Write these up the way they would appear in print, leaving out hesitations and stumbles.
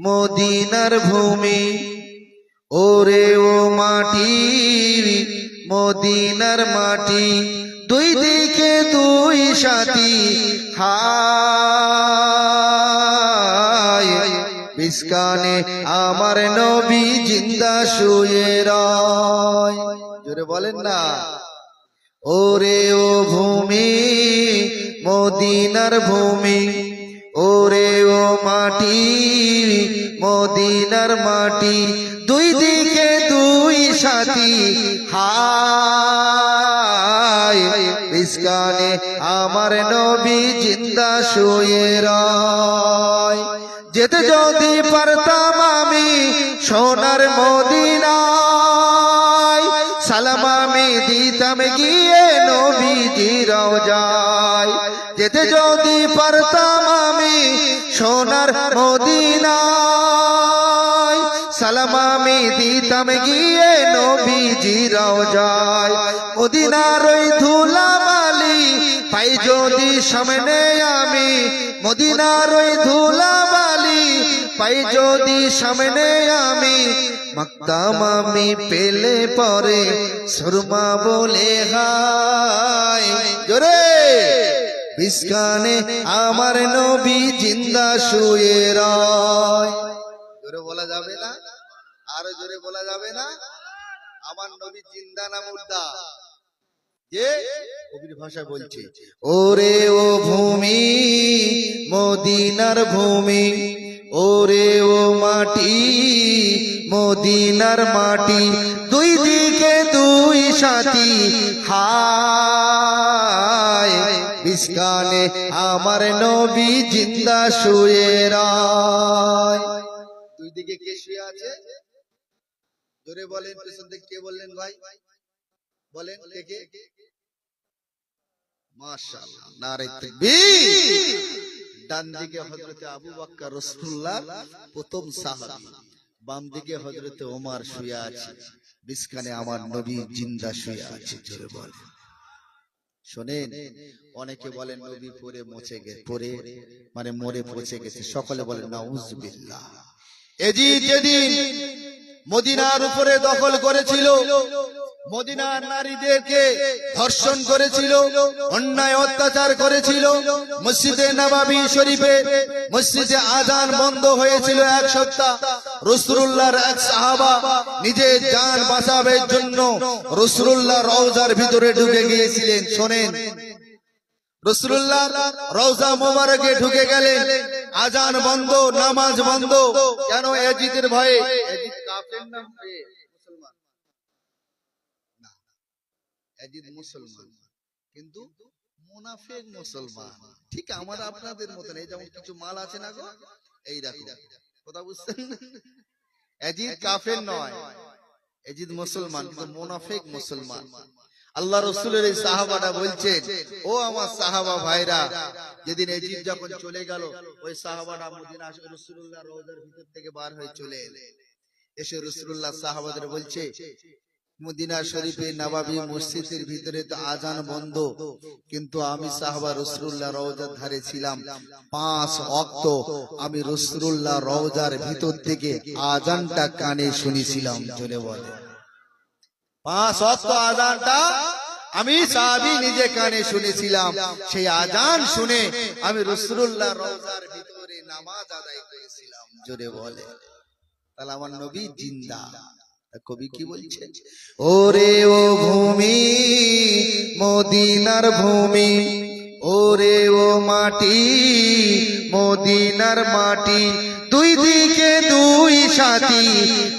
মদিনার ভূমি, ওরে ও মাটি মদিনার মাটি, দুই দিকে দুই সাথী হায়, বিস্কানে আমার নবী জিন্দা শুয়ে রয়। জোরে বলেন না। ওরে ও ভূমি মদিনার ভূমি, ওরে ও মাটি মদিনার মাটি, দুই দিকে দুই সাথী হায়, বিস্কানে আমার নবী জিন্দা শুয়ে রয়। যেতে যদি পারতাম আমি সোনার মদিনায়, সালাম আমি দিতাম গিয়ে নবীজি রওজায়। যেতে যদি পারতাম আমি সোনার মদিনায়, সালাম আমি দিতাম গিয়ে নবীজি রওজায়। মদিনার ওই ধুলাবালি পাই যদি সামনে আমি, মদিনার ওই ধুলাবালি পাই যদি সামনে আমি, মাকতাম আমি পেলে পরে সুরমা বলে হায়। জোরে বিস্কানে আমার নবী জিন্দা শুয়ে রয়। জোরে বলা যাবে না? আরো জোরে বলা যাবে না? আমার নবী জিন্দা না মুর্দা? যে কবির ভাষা বলছে, ওরে ও ভূমি মদিনার ভূমি, ওরে ও মাটি মদিনার মাটি, দুই দিকে দুই সাথী হায়, বিস্কানে আমার নবী জিন্দা শুয়ে রয়। দুই দিকে কে শুয়ে আছে? জোরে বলেন। পেছন থেকে কে বললেন ভাই? বলেন কে কে? মাশাআল্লাহ, নারে তাকবীর। ডান দিকে হযরতে আবু বকর রাসূলুল্লাহ প্রথম সাহাবী, বাম দিকে হযরতে ওমর শুয়ে আছে, বিস্কানে আমার নবী জিন্দা শুয়ে আছে। জোরে বলেন। শুনেন, অনেকে বলেন নবী পরে মচে গেছে, পরে মানে মরে পচে গেছে। সকলে বলেন নাউজুবিল্লাহ। এজিদ যেদিন মদিনার উপরে দখল করেছিল, মদিনার নারীদেরকে ধর্ষণ করেছিল, অন্যায় অত্যাচার করেছিল, মসজিদে নববী শরীফে মসজিদে আযান বন্ধ হয়েছিল এক সপ্তাহ। রাসূলুল্লাহর এক সাহাবা নিজের জান বাঁচাবার জন্য রাসূলুল্লাহ রওজার ভিতরে ঢুকে গিয়েছিলেন। শোনেন, রাসূলুল্লাহ রওজা মোবারকে ঢুকে গেলেন, আযান বন্ধ, নামাজ বন্ধ। কেন? এজিদের ভয়ে। এজিদ কাফের না মুসলমান? এজিদ মুসলমান, কিন্তু মুনাফিক মুসলমান। ঠিক আমার আপনাদের মতন। এই যেমন কিছু মাল আছে না গো, এই দেখো, কথা বুঝছেন? এজিদ কাফের নয়, এজিদ মুসলমান, কিন্তু মুনাফিক মুসলমান। আল্লাহ রাসূলের এই সাহাবারা বলছেন, ও আমার সাহাবা ভাইরা, যেদিন এজিদ যখন চলে গেল, ওই সাহাবারা মদিনা রাসূলুল্লাহ রওজার ভিতর থেকে বার হয়ে চলে এলেন। এসে রাসূলুল্লাহ সাহাবাদের বলছে, মদিনা শরীফে নববী মসজিদের ভিতরে তো আযান বন্ধ, কিন্তু আমি সাহাবা রাসূলুল্লাহ রওজার ধারে ছিলাম, 5 ওয়াক্ত আমি রাসূলুল্লাহ রওজার ভিতর থেকে আযানটা কানে শুনেছিলাম। জোরে বলে 5 ওয়াক্ত আযানটা আমি সাহাবী নিজে কানে শুনেছিলাম। সেই আযান শুনে আমি রাসূলুল্লাহ রওজার ভিতরে নামাজ আদায় করেছিলাম। জোরে বলে। তাহলে আমার নবী জিন্দা। কবি কি বলছে? ওরে ও ভূমি মদিনার ভূমি, ওরে ও মাটি মদিনার মাটি, দুই দিকে দুই সাথী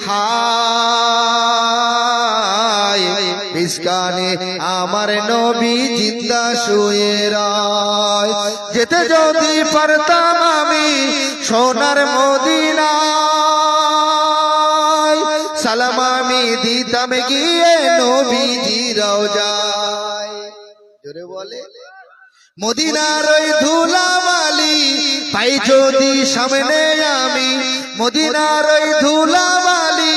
হায়, বিস্কানে আমার নবী জিন্দা শুয়ে রয়। যেতে যদি পারতাম আমি সোনার মদিনায়, সালাম আমি দিতাম গিয়ে নবীজি রওজায়। জোরে বলে। মদিনার ওই ধুলাবালি পাই যদি সামনে আমি, মদিনার ওই ধুলাবালি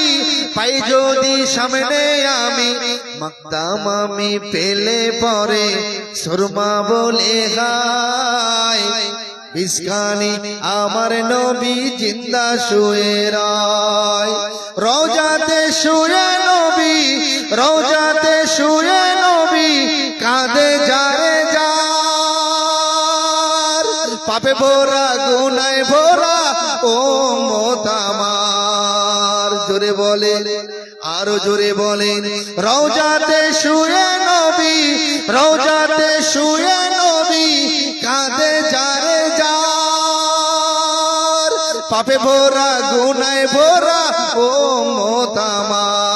পাই যদি সামনে আমি, মাকতাম আমি পেলে পরে সুরমা বলে হায়, ইসখানি আমার নবী জিন্দা শুয়ে রয় রওজাতে শুয়ে নবী রওজাতে শুয়ে নবী কাঁদে যারে যার পাপে ভরা গুনায় ভরা ও মোতামার জোরে বলে আরো জোরে বলেন রওজাতে শুয়ে নবী রওজাতে শুয়ে নবী কাঁদে যারে যার পাপে ভরা গুনায় ভরা ও মোতামার